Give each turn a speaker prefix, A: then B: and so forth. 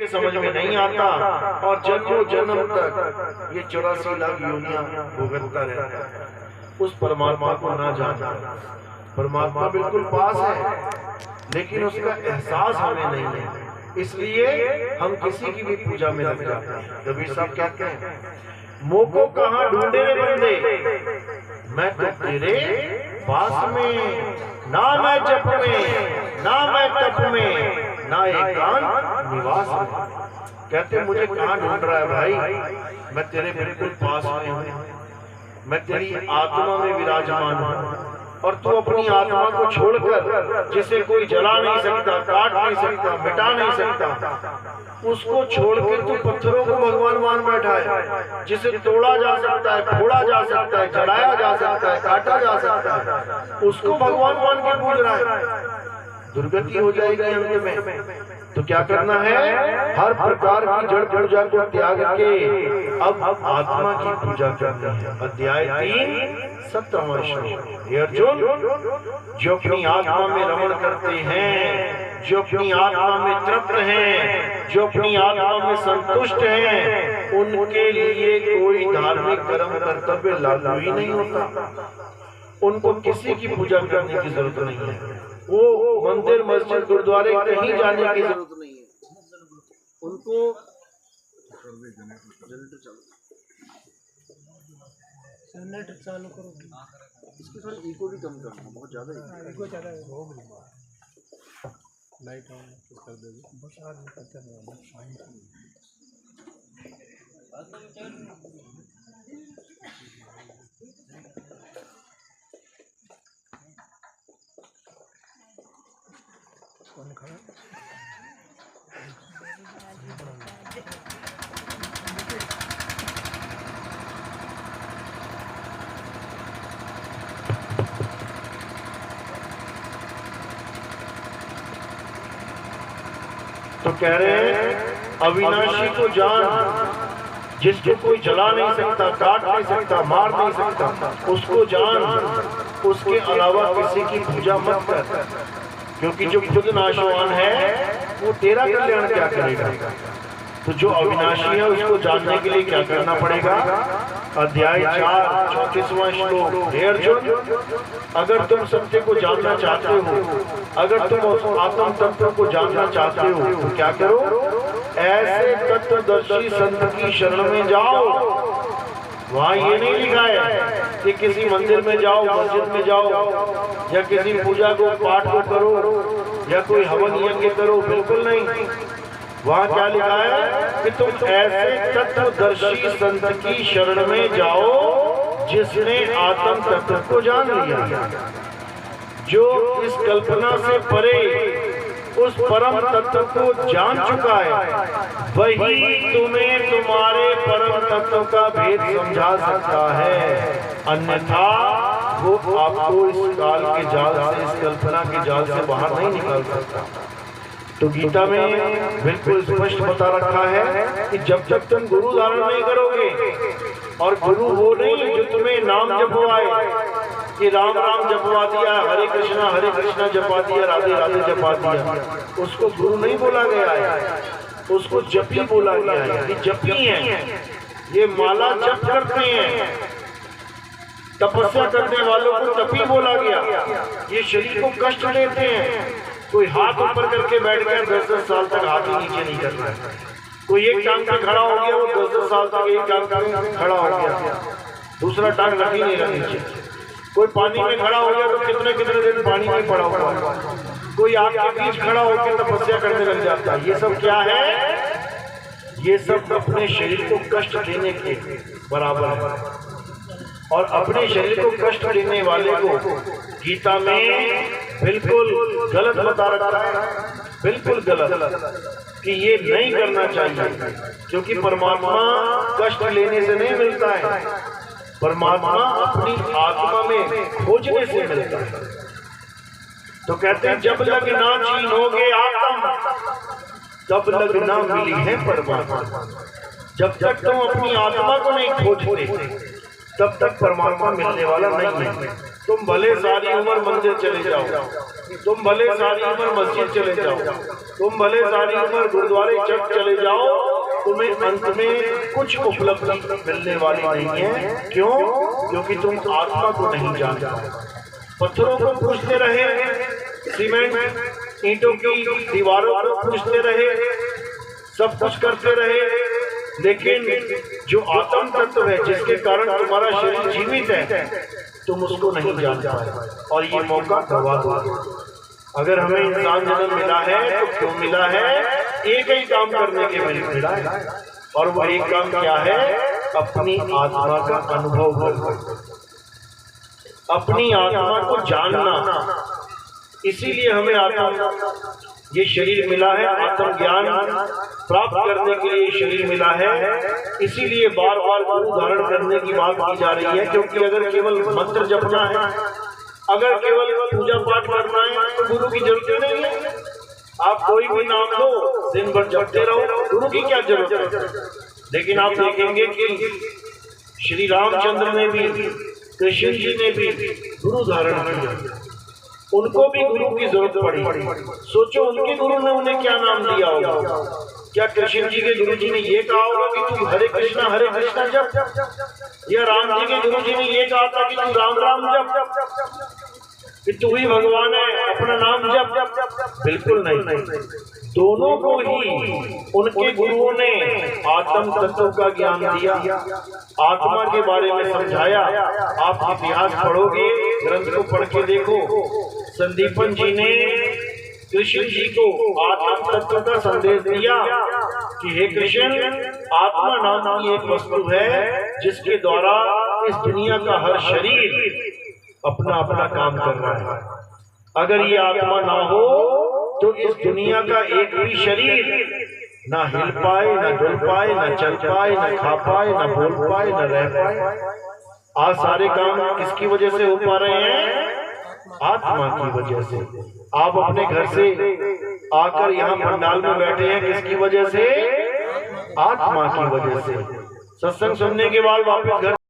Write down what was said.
A: समझ में नहीं आता और जन्मों जन्म तक ये 84 लाख योनियां भुगतता रहता है। उस परमात्मा को ना जाना, परमात्मा बिल्कुल पास है लेकिन उसका एहसास हमें नहीं है, इसलिए हम किसी की भी पूजा में लग जाते हैं। कबीर साहब कहते हैं, मोह को कहाँ ढूंढे रे बंदे, मैं तो तेरे पास में, ना मैं जप में, ना मैं तप में, ना एकांत निवास में। कहते मुझे कहाँ ढूंढ रहा है भाई, मैं तेरे बिल्कुल पास में हूँ, मैं तेरी आत्मा में विराजमान हूँ और तू अपनी आत्मा को छोड़कर, जिसे कोई जला नहीं सकता, काट नहीं सकता, मिटा नहीं सकता, उसको छोड़कर तू पत्थरों को भगवान मान बैठा है, जिसे तोड़ा जा सकता है, फोड़ा जा सकता है, जलाया जा सकता है, काटा जा सकता है, उसको भगवान मान के पूज रहा है। दुर्गति हो जाएगी अंत में। तो क्या करना है, हर प्रकार की जड़ पूजा को त्याग के अब आत्मा की पूजा करनी है। अध्याय 3 17वां श्लोक। हे अर्जुन, जो अपनी आत्मा में रमण करते हैं, जो अपनी आत्मा में तृप्त हैं, जो अपनी आत्मा में संतुष्ट हैं, उनके लिए कोई धार्मिक कर्म कर्तव्य लागू ही नहीं होता। उनको किसी की पूजा करने की जरूरत नहीं है, वो मंदिर मस्जिद गुरुद्वारे कहीं जाने की जरूरत नहीं है। उनको जनरेटर चालू करो, इसके थोड़ा इको भी कम करना, बहुत ज्यादा इको ज्यादा है। लाइट ऑन कर दे बस, आज करते हैं। कौन खड़ा? तो कह रहे हैं, अविनाशी को जान, जिसको कोई जला नहीं सकता, काट नहीं सकता, मार नहीं सकता, उसको जान, उसके अलावा किसी की पूजा मत कर, क्योंकि जो खुद नाशवान है वो तेरा कल्याण क्या करेगा। तो जो अविनाशी है उसको जानने के लिए क्या करना पड़ेगा। अध्याय 4 34वां श्लोक। हे अर्जुन, अगर तुम सत्य को जानना चाहते हो, अगर तुम आत्म तत्व को जानना चाहते हो, तो क्या करो, ऐसे तत्वदर्शी संत की शरण में जाओ। वहाँ ये नहीं लिखा है कि किसी मंदिर में जाओ, मस्जिद में जाओ, या किसी पूजा को पाठ को करो, या कोई हवन यज्ञ करो, बिल्कुल नहीं। वहाँ क्या लिखा है कि तुम ऐसे तत्वदर्शी संत की शरण में जाओ जिसने आत्म तत्व को जान लिया, जो इस कल्पना से परे उस परम तत्व को जान चुका है, वही तुम्हें तुम्हारे परम तत्व का भेद समझा सकता है। अन्यथा वो आपको इस काल के जाल से, इस कल्पना के जाल से बाहर नहीं निकाल सकता। तो गीता में बिल्कुल स्पष्ट बता रखा है कि जब तक तुम गुरु धारण नहीं करोगे, और गुरु वो नहीं जो तुम्हें नाम जपवाए कि राम राम जपवा दिया, हरे कृष्णा जपा दिया, राधे राधे जपा दिया, उसको गुरु नहीं बोला गया है, उसको जपी बोला गया है। ये जपी है, ये माला जप करते हैं, तपस्या करने वालों को तपी बोला गया। ये शरीर को कष्ट देते हैं। कोई हाथ ऊपर करके बैठ गया 10-10 साल तक हाथ ही नीचे नहीं करना है। कोई एक टांग पे खड़ा हो गया, वो 10-10 साल तक एक टांग पे खड़ा हो गया, दूसरा टांग रख ही नहीं रहा नीचे। कोई पानी में खड़ा हो गया तो कितने कितने दिन पानी में पड़ा हुआ। कोई आग के बीच खड़ा होकर तपस्या करने लग जाता है। ये सब क्या है, ये सब अपने शरीर को कष्ट देने के बराबर है। और अपने शरीर को कष्ट देने वाले को गीता में बिल्कुल गलत बता रखा है, बिल्कुल गलत, कि ये नहीं करना चाहिए, क्योंकि परमात्मा कष्ट लेने से नहीं मिलता है, परमात्मा अपनी आत्मा में खोजने से मिलता है। तो कहते हैं, जब लग ना चीनोगे आत्म, तब लग ना मिली है परमात्मा। जब तक तुम अपनी आत्मा को नहीं खोजते, तब तक परमात्मा मिलने वाला नहीं है। तुम भले सारी उम्र मंदिर चले जाओ, तुम भले सारी उम्र मस्जिद चले जाओ, तुम भले सारी उम्र गुरुद्वारे चर्च चले जाओ, तुम्हें अंत में कुछ उपलब्धि मिलने वाली नहीं है। क्यों? क्योंकि तुम आत्मा को नहीं जानते। पत्थरों को पूछते रहे, सीमेंट ईंटों की दीवारों को पूछते रहे, सब कुछ करते रहे, लेकिन जो आत्म तत्व है जिसके कारण तुम्हारा शरीर जीवित है, तुम उसको नहीं जान पाए और ये मौका गवा दो। अगर हमें इंसान जन्म मिला है तो क्यों मिला है? एक ही काम करने के लिए मिला है, और वो एक काम क्या है? अपनी आत्मा का अनुभव करना, अपनी आत्मा को जानना। इसीलिए हमें आत्मा ये शरीर मिला है, आत्मज्ञान प्राप्त करने के लिए शरीर मिला है। इसीलिए बार बार गुरु धारण करने की बात की जा रही है, क्योंकि अगर केवल मंत्र जपना है, अगर केवल पूजा पाठ करना है तो गुरु की जरूरत नहीं है। आप कोई भी नाम लो, दिन भर जपते रहो, गुरु की क्या जरूरत है? लेकिन आप देखेंगे कि श्री रामचंद्र ने भी, कृष्ण जी ने भी गुरु धारण किया, उनको भी गुरु की जरूरत पड़ी। सोचो उनके गुरु ने उन्हें क्या नाम दिया होगा? क्या कृष्ण जी के गुरु जी ने ये कहा होगा कि तू हरे कृष्णा जप, या राम जी के गुरु जी ने ये कहा था कि तू राम राम जप, कि तू ही भगवान है, अपना नाम जप? बिल्कुल नहीं। दोनों को ही उनके गुरुओं ने आत्म तत्व का ज्ञान दिया, आत्मा के बारे में समझाया। आप इतिहास पढ़ोगे, ग्रंथ को पढ़ के देखो, संदीपन जी ने कृष्ण जी को आत्म तत्व का संदेश दिया कि हे कृष्ण, आत्मा नाम की एक वस्तु है जिसके द्वारा इस दुनिया का हर शरीर अपना अपना काम कर रहा है। अगर ये आत्मा ना हो तो इस दुनिया का एक भी शरीर ना हिल पाए, ना डुल पाए, ना चल पाए, ना खा पाए, ना बोल पाए, ना रह पाए। आज सारे काम किसकी वजह से हो पा रहे हैं? आत्मा की वजह से। आप अपने घर से आकर यहाँ पंडाल में बैठे हैं, किसकी वजह से? आत्मा की वजह से। सत्संग सुनने के बाद वापस घर